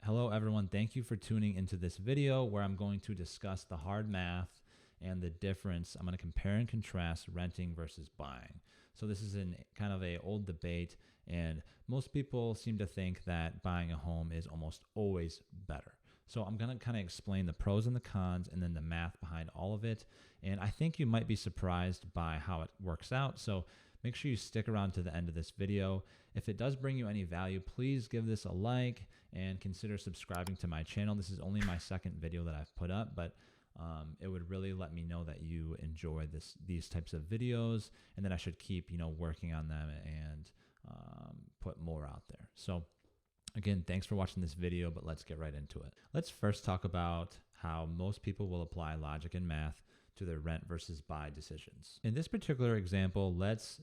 Hello everyone, thank you for tuning into this video where I'm going to discuss the hard math and the difference. I'm going to compare and contrast renting versus buying. So this is kind of a old debate, and most people seem to think that buying a home is almost always better. So I'm going to kind of explain the pros and the cons and then the math behind all of it. And I think you might be surprised by how it works out. So make sure you stick around to the end of this video. If it does bring you any value, please give this a like and consider subscribing to my channel. This is only my second video that I've put up, but it would really let me know that you enjoy these types of videos, and then I should keep working on them and put more out there. So again, thanks for watching this video, but let's get right into it. Let's first talk about how most people will apply logic and math to their rent versus buy decisions. In this particular example, let's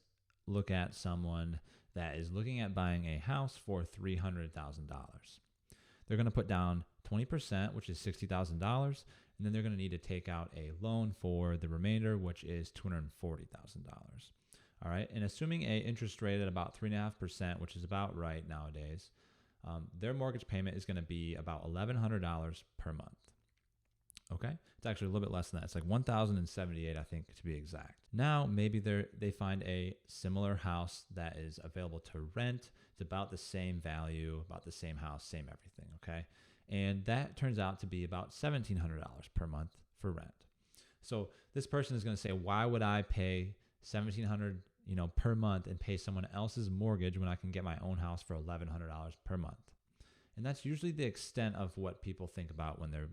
look at someone that is looking at buying a house for $300,000. They're going to put down 20%, which is $60,000, and then they're going to need to take out a loan for the remainder, which is $240,000. All right, and assuming an interest rate at about 3.5%, which is about right nowadays, their mortgage payment is going to be about $1,100 per month. Okay, it's actually a little bit less than that. It's like $1,078, I think, to be exact. Now, maybe they find a similar house that is available to rent. It's about the same value, about the same house, same everything. Okay, and that turns out to be about $1,700 per month for rent. So this person is going to say, why would I pay $1,700 per month and pay someone else's mortgage when I can get my own house for $1,100 per month? And that's usually the extent of what people think about when they're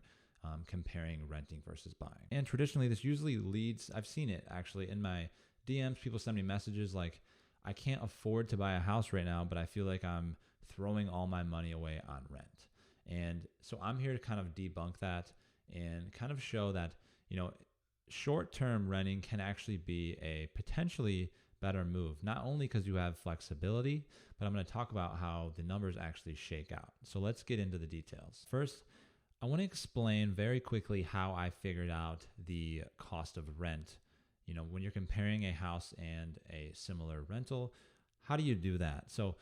comparing renting versus buying. And traditionally, this usually leads, I've seen it actually in my DMs, people send me messages like, I can't afford to buy a house right now, but I feel like I'm throwing all my money away on rent. And so I'm here to kind of debunk that and kind of show that, short-term renting can actually be a potentially better move, not only because you have flexibility, but I'm going to talk about how the numbers actually shake out. So let's get into the details. First, I want to explain very quickly how I figured out the cost of rent. When you're comparing a house and a similar rental, how do you do that? So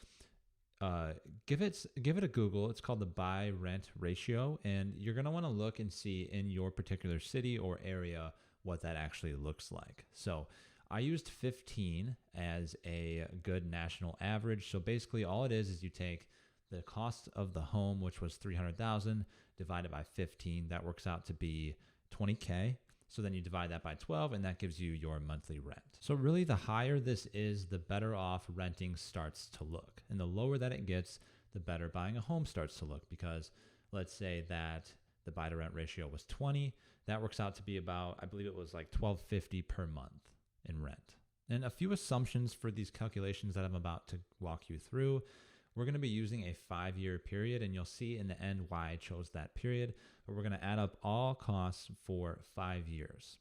give it a Google. It's called the buy rent ratio, and you're going to want to look and see in your particular city or area what that actually looks like. So I used 15 as a good national average. So basically all it is you take the cost of the home, which was $300,000, divided by 15. That works out to be $20K. So then you divide that by 12, and that gives you your monthly rent. So really, the higher this is, the better off renting starts to look. And the lower that it gets, the better buying a home starts to look. Because let's say that the buy to rent ratio was 20, that works out to be about, I believe it was like $1,250 per month in rent. And a few assumptions for these calculations that I'm about to walk you through. We're going to be using a 5-year period, and you'll see in the end why I chose that period, but we're going to add up all costs for 5 years.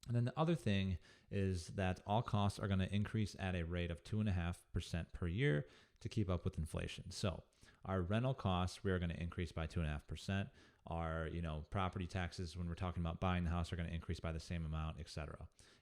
And then the other thing is that all costs are going to increase at a rate of 2.5% per year to keep up with inflation. So our rental costs, we're going to increase by 2.5%. Our, property taxes, when we're talking about buying the house, are going to increase by the same amount, etc.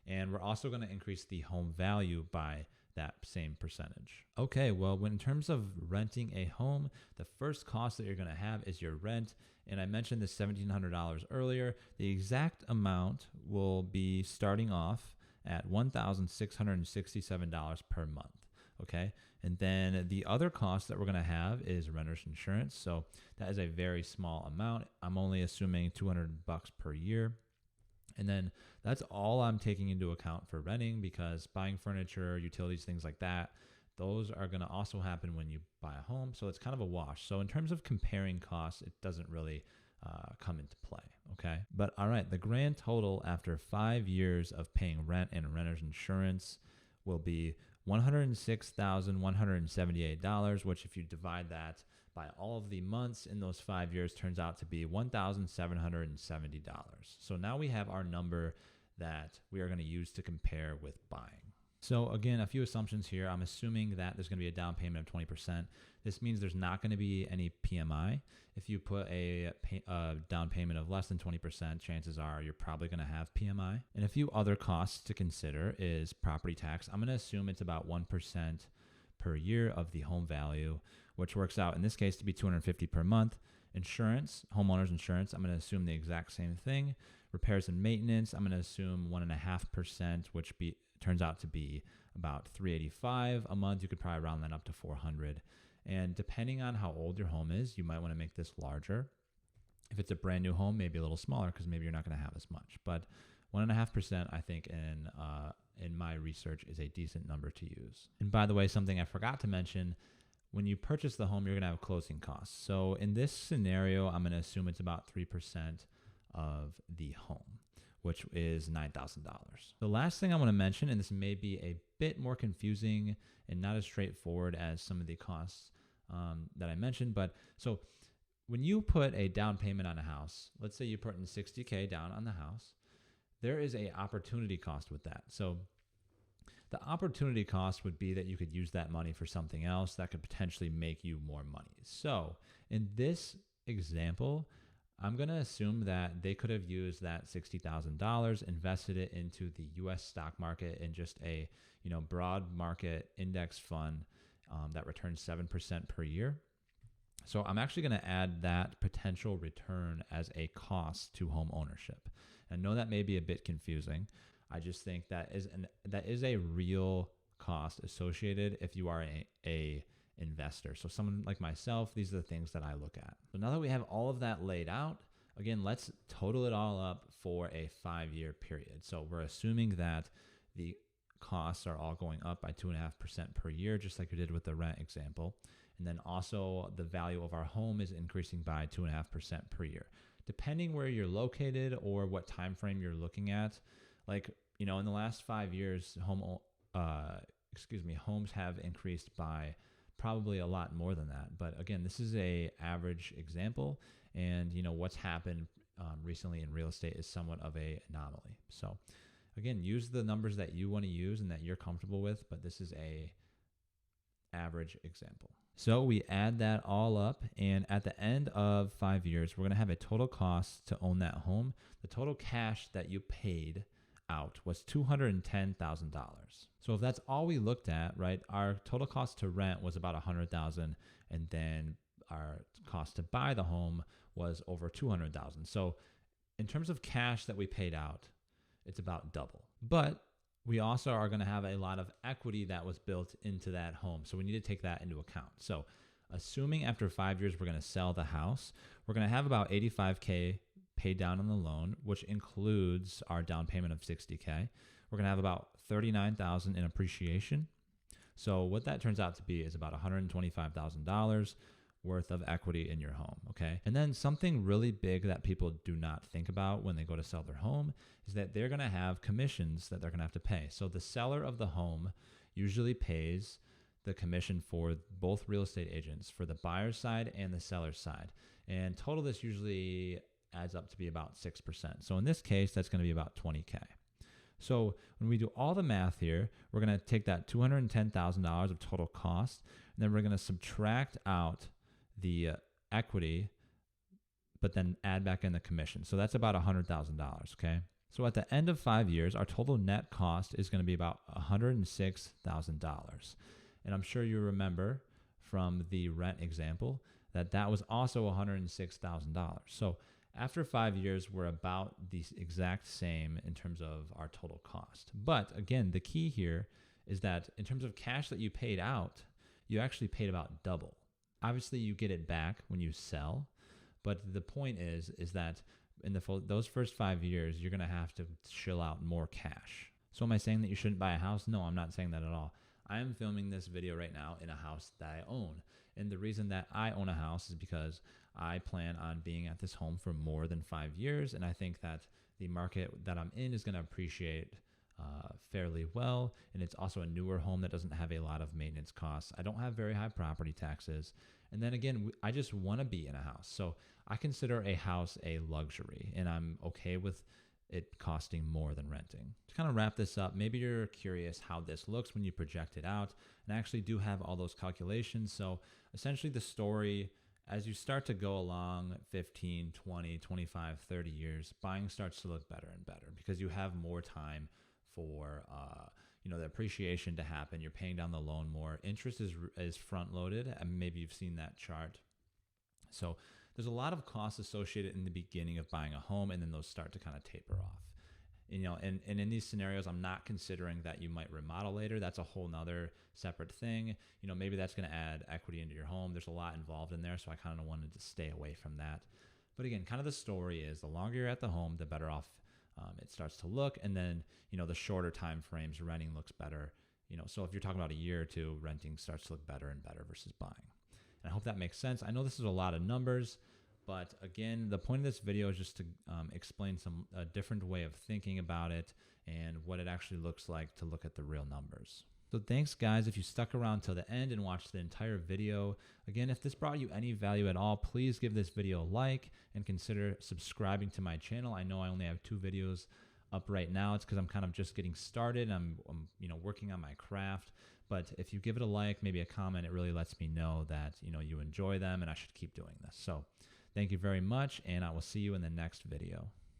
And we're also going to increase the home value by that same percentage. Okay, well, in terms of renting a home, the first cost that you're going to have is your rent. And I mentioned the $1,700 earlier. The exact amount will be starting off at $1,667 per month. Okay, and then the other cost that we're going to have is renter's insurance. So that is a very small amount. I'm only assuming $200 per year. And then that's all I'm taking into account for renting, because buying furniture, utilities, things like that, those are going to also happen when you buy a home. So it's kind of a wash. So in terms of comparing costs, it doesn't really come into play. Okay. But all right, the grand total after 5 years of paying rent and renter's insurance will be $106,178, which if you divide that by all of the months in those 5 years turns out to be $1,770. So now we have our number that we are going to use to compare with buying. So again, a few assumptions here. I'm assuming that there's going to be a down payment of 20%. This means there's not going to be any PMI. If you put a down payment of less than 20%, chances are you're probably going to have PMI. And a few other costs to consider is property tax. I'm going to assume it's about 1% per year of the home value, which works out in this case to be $250 per month. Insurance, homeowners insurance, I'm going to assume the exact same thing. Repairs and maintenance, I'm going to assume 1.5%, which turns out to be about $385 a month. You could probably round that up to $400. And depending on how old your home is, you might want to make this larger. If it's a brand new home, maybe a little smaller because maybe you're not going to have as much. But 1.5%, I think, in my research is a decent number to use. And by the way, something I forgot to mention, when you purchase the home, you're going to have closing costs. So in this scenario, I'm going to assume it's about 3% of the home, which is $9,000. The last thing I want to mention, and this may be a bit more confusing and not as straightforward as some of the costs that I mentioned, but so when you put a down payment on a house, let's say you put in $60K down on the house, there is an opportunity cost with that. So the opportunity cost would be that you could use that money for something else that could potentially make you more money. So in this example, I'm going to assume that they could have used that $60,000, invested it into the U.S. stock market in just a broad market index fund that returns 7% per year. So I'm actually going to add that potential return as a cost to home ownership. I know that may be a bit confusing. I just think that is a real cost associated if you are a investor. So someone like myself, these are the things that I look at. So now that we have all of that laid out, again, let's total it all up for a 5-year period. So we're assuming that the costs are all going up by 2.5% per year, just like we did with the rent example. And then also the value of our home is increasing by 2.5% per year. Depending where you're located or what time frame you're looking at, like, in the last 5 years, homes have increased by probably a lot more than that. But again, this is a average example, and what's happened recently in real estate is somewhat of a anomaly. So again, use the numbers that you want to use and that you're comfortable with, but this is a average example. So we add that all up, and at the end of 5 years, we're going to have a total cost to own that home. The total cash that you paid out was $210,000. So if that's all we looked at, right, our total cost to rent was about $100,000, and then our cost to buy the home was over $200,000. So in terms of cash that we paid out, it's about double. But we also are going to have a lot of equity that was built into that home. So we need to take that into account. So assuming after 5 years we're going to sell the house, we're going to have about $85K paid down on the loan, which includes our down payment of $60K. We're going to have about $39,000 in appreciation. So what that turns out to be is about $125,000 worth of equity in your home, okay? And then something really big that people do not think about when they go to sell their home is that they're going to have commissions that they're going to have to pay. So the seller of the home usually pays the commission for both real estate agents, for the buyer's side and the seller's side. And total, this usually adds up to be about 6%. So in this case, that's going to be about $20K. So when we do all the math here, we're going to take that $210,000 of total cost, and then we're going to subtract out the equity, but then add back in the commission. So that's about $100,000, okay? So at the end of 5 years, our total net cost is going to be about $106,000. And I'm sure you remember from the rent example that that was also $106,000. So after 5 years, we're about the exact same in terms of our total cost. But again, the key here is that in terms of cash that you paid out, you actually paid about double. Obviously, you get it back when you sell, but the point is that in those first 5 years, you're going to have to shill out more cash. So am I saying that you shouldn't buy a house? No, I'm not saying that at all. I am filming this video right now in a house that I own. And the reason that I own a house is because I plan on being at this home for more than 5 years. And I think that the market that I'm in is going to appreciate fairly well. And it's also a newer home that doesn't have a lot of maintenance costs. I don't have very high property taxes. And then again, I just want to be in a house. So I consider a house a luxury, and I'm okay with it costing more than renting. To kind of wrap this up, maybe you're curious how this looks when you project it out. And I actually do have all those calculations. So essentially the story, as you start to go along 15, 20, 25, 30 years, buying starts to look better and better because you have more time for the appreciation to happen. You're paying down the loan more. Interest is front loaded, and maybe you've seen that chart. So There's a lot of costs associated in the beginning of buying a home, and then those start to kind of taper off. And in these scenarios, I'm not considering that you might remodel later. That's a whole nother separate thing. Maybe that's going to add equity into your home. There's a lot involved in there, so I kind of wanted to stay away from that. But again, kind of the story is the longer you're at the home, the better off it starts to look. And then, the shorter time frames, renting looks better. So if you're talking about a year or two, renting starts to look better and better versus buying. And I hope that makes sense. I know this is a lot of numbers, but again, the point of this video is just to explain a different way of thinking about it and what it actually looks like to look at the real numbers. So thanks, guys, if you stuck around till the end and watched the entire video. Again, if this brought you any value at all, please give this video a like and consider subscribing to my channel. I know I only have 2 videos up right now. It's because I'm kind of just getting started. I'm working on my craft. But if you give it a like, maybe a comment, it really lets me know that you enjoy them and I should keep doing this. So thank you very much, and I will see you in the next video.